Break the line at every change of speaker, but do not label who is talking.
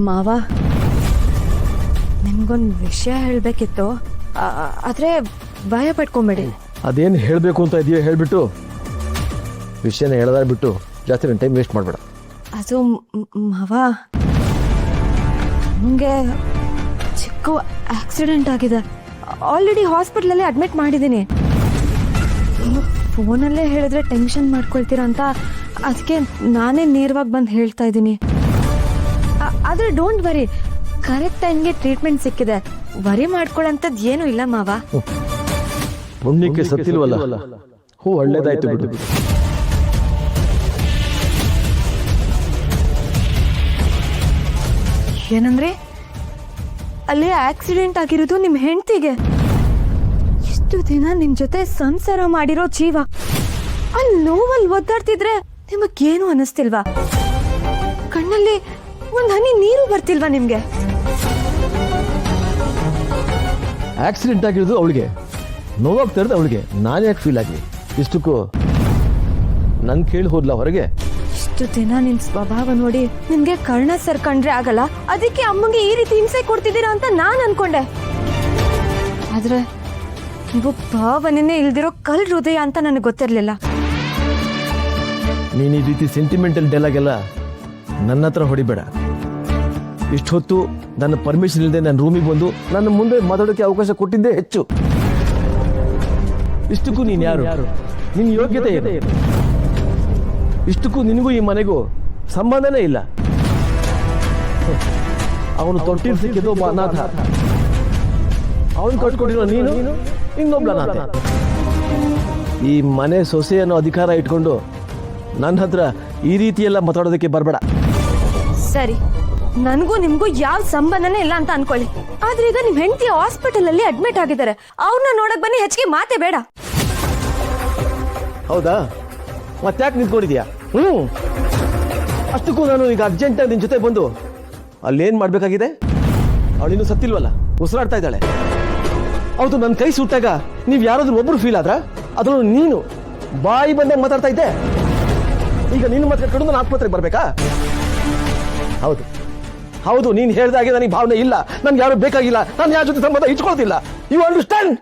ಮಾವ, ನಿಮ್ಗೊಂದು ವಿಷಯ ಹೇಳಬೇಕಿತ್ತು, ಆದರೆ ಭಯ ಪಡ್ಕೊಂಬೇಡಿ.
ಅದೇನು ಹೇಳಬೇಕು ಅಂತ ಇದೆಯೋ ಹೇಳಿಬಿಟ್ಟು ವಿಷಯನ ಹೇಳೋದಾಗ್ಬಿಟ್ಟು ಬಿಟ್ಟು ಜಾಸ್ತಿ ನನ್ನ ಟೈಮ್ ವೇಸ್ಟ್ ಮಾಡಬೇಡ.
ಅದು ಮಾವ, ನಿಮಗೆ ಚಿಕ್ಕ ಆಕ್ಸಿಡೆಂಟ್ ಆಗಿದೆ. ಆಲ್ರೆಡಿ ಹಾಸ್ಪಿಟ್ಲಲ್ಲೇ ಅಡ್ಮಿಟ್ ಮಾಡಿದ್ದೀನಿ. ಫೋನಲ್ಲೇ ಹೇಳಿದ್ರೆ ಟೆನ್ಷನ್ ಮಾಡ್ಕೊಳ್ತೀರಾ ಅಂತ ಅದಕ್ಕೆ ನಾನೇ ನೇರವಾಗಿ ಬಂದು ಹೇಳ್ತಾ ಇದ್ದೀನಿ. ಆದರೆ ಡೋಂಟ್ ವರಿ, ಕರೆಕ್ಟ್ ಟೈಮ್ಗೆ ಟ್ರೀಟ್ಮೆಂಟ್ ಸಿಕ್ಕಿದೆ. ವರಿ ಮಾಡ್ಕೊಳ್ಳೋಂಥದ್ದು ಏನೂ ಇಲ್ಲ ಮಾವ.
ಪುಣ್ಯಕ್ಕೆ ಸತ್ತಿಲ್ವಲ್ಲ, ಹೂ ಒಳ್ಳೇದಾಯ್ತು ಬಿಡು.
ಏನಂದ್ರೆ ಅಲ್ಲಿ ಆಕ್ಸಿಡೆಂಟ್ ಆಗಿರೋದು ನಿಮ್ಮ ಹೆಂಡತಿಗೆ. ಇಷ್ಟು ದಿನ ನಿಮ್ ಜೊತೆ ಸಂಸಾರ ಮಾಡಿರೋ ಜೀವ ಅಲ್ಲಿ ನೋವಲ್ಲಿ ಒದ್ದಾಡ್ತಿದ್ರೆ ನಿಮಗೇನು ಅನಿಸ್ತಿಲ್ವಾ? ಕಣ್ಣಲ್ಲಿ ಒಂದ್ ಹನಿ ನೀರು ಬರ್ತಿಲ್ವಾ ನಿಮ್ಗೆ?
ಆಕ್ಸಿಡೆಂಟ್ ಆಗಿರೋದು ಅವಳಿಗೆ, ನೋವಾಗ್ತಾ ಇರೋದು ಅವಳಿಗೆ. ನಾನು ಯಾಕೆ ಫೀಲ್ ಆಗಲಿ? ಇಷ್ಟಕ್ಕೂ ನನ್ ಕೇಳಿ ಹೋದ್ಲ ಹೊರಗೆ?
ಇಷ್ಟು ದಿನ ನಿಮ್ ಸ್ವಭಾವ ನೋಡಿ ನಿಮ್ಗೆ ಕರ್ಣ ಸರ್ಕಂಡ್ರೆ ಆಗಲ್ಲ, ಅದಕ್ಕೆ ಅಮ್ಮಂಗೆ ಈ ರೀತಿ ಹಿಂಸೆ ಕೊಡ್ತಿದ್ದೀರಾ ಅಂತ ನಾನ್ ಅನ್ಕೊಂಡೆ. ಆದ್ರೆ ನೀವು ಭಾವನೆನೇ ಇಲ್ದಿರೋ ಕಲ್ ಹೃದಯ ಅಂತ ನನಗೆ ಗೊತ್ತಿರ್ಲಿಲ್ಲ.
ನೀನು ಈ ರೀತಿ ಸೆಂಟಿಮೆಂಟಲ್ ಡೈಲಾಗ್ ಎಲ್ಲ ನನ್ನ ಹತ್ರ ಹೊಡಿಬೇಡ. ಇಷ್ಟು ಹೊತ್ತು ನನ್ನ ಪರ್ಮಿಷನ್ ಇಲ್ಲದೆ ನನ್ನ ರೂಮಿಗೆ ಬಂದು ನನ್ನ ಮುಂದೆ ಮಾತಾಡೋಕ್ಕೆ ಅವಕಾಶ ಕೊಟ್ಟಿದ್ದೇ ಹೆಚ್ಚು. ಇಷ್ಟಕ್ಕೂ ನೀನು ಯಾರು? ನಿನ್ನ ಯೋಗ್ಯತೆ ಏನು? ಇಷ್ಟಕ್ಕೂ ನಿನಗೂ ಈ ಮನೆಗೂ ಸಂಬಂಧನೇ ಇಲ್ಲ. ಅವನು ತೊಟ್ಟಿಲ್ ಸಿಕ್ಕಿದ್ದು ಒಬ್ಬ ಅನಾಥ, ಅವನು ಕಟ್ಕೊಟ್ಟಿರೋ ನೀನು ಇನ್ನೊಬ್ಳ ಅನಾಥ. ಈ ಮನೆ ಸೊಸೆ ಅನ್ನೋ ಅಧಿಕಾರ ಇಟ್ಕೊಂಡು ನನ್ನ ಹತ್ರ ಈ ರೀತಿ ಎಲ್ಲ ಮಾತಾಡೋದಕ್ಕೆ ಬರಬೇಡ.
ಸರಿ, ನನಗೂ ನಿಮ್ಗೂ ಯಾವ ಸಂಬಂಧನೇ ಇಲ್ಲ ಅಂತ ಅನ್ಕೊಳ್ಳಿ. ಆದ್ರೆ ಈಗ ನಿಮ್ ಹೆಂಡತಿ ಹಾಸ್ಪಿಟಲ್ ಅಲ್ಲಿ ಅಡ್ಮಿಟ್ ಆಗಿದ್ದಾರೆ. ಅವ್ರನ್ನ ನೋಡಕ್ ಬನ್ನಿ, ಹೆಚ್ಚಿಗೆ ಮಾತೇ ಬೇಡ.
ಹೌದಾ? ಮತ್ತ್ಯಾಕೆ ನಿಂತ್ಕೊಂಡಿದ್ಯಾ? ಅಷ್ಟಕ್ಕೂ ನಾನು ಈಗ ಅರ್ಜೆಂಟಾಗಿ ನಿನ್ನ ಜೊತೆ ಬಂದು ಅಲ್ಲೇನು ಮಾಡಬೇಕಾಗಿದೆ? ಅವಳಿನ್ನೂ ಸತ್ತಿಲ್ವಲ್ಲ, ಉಸಿರಾಡ್ತಾ ಇದ್ದಾಳೆ. ಹೌದು, ನನ್ನ ಕೈ ಸುಟ್ಟಾಗ ನೀವು ಯಾರಾದ್ರೂ ಒಬ್ಬರು ಫೀಲ್ ಆದ್ರ? ಅದರಲ್ಲೂ ನೀನು ಬಾಯಿ ಬಂದಾಗ ಮಾತಾಡ್ತಾ ಇದ್ದೆ. ಈಗ ನೀನು ಮಾತಾಡ್ಕೊಂಡು ನಾನು ಆಸ್ಪತ್ರೆಗೆ ಬರಬೇಕಾ? ಹೌದು ಹೌದು, ನೀನು ಹೇಳ್ದಾಗೆ ನನಗೆ ಭಾವನೆ ಇಲ್ಲ, ನನ್ಗೆ ಯಾರು ಬೇಕಾಗಿಲ್ಲ, ನಾನು ಯಾರ ಜೊತೆ ಸಂಬಂಧ ಇಟ್ಕೊಳ್ತಿಲ್ಲ. You understand?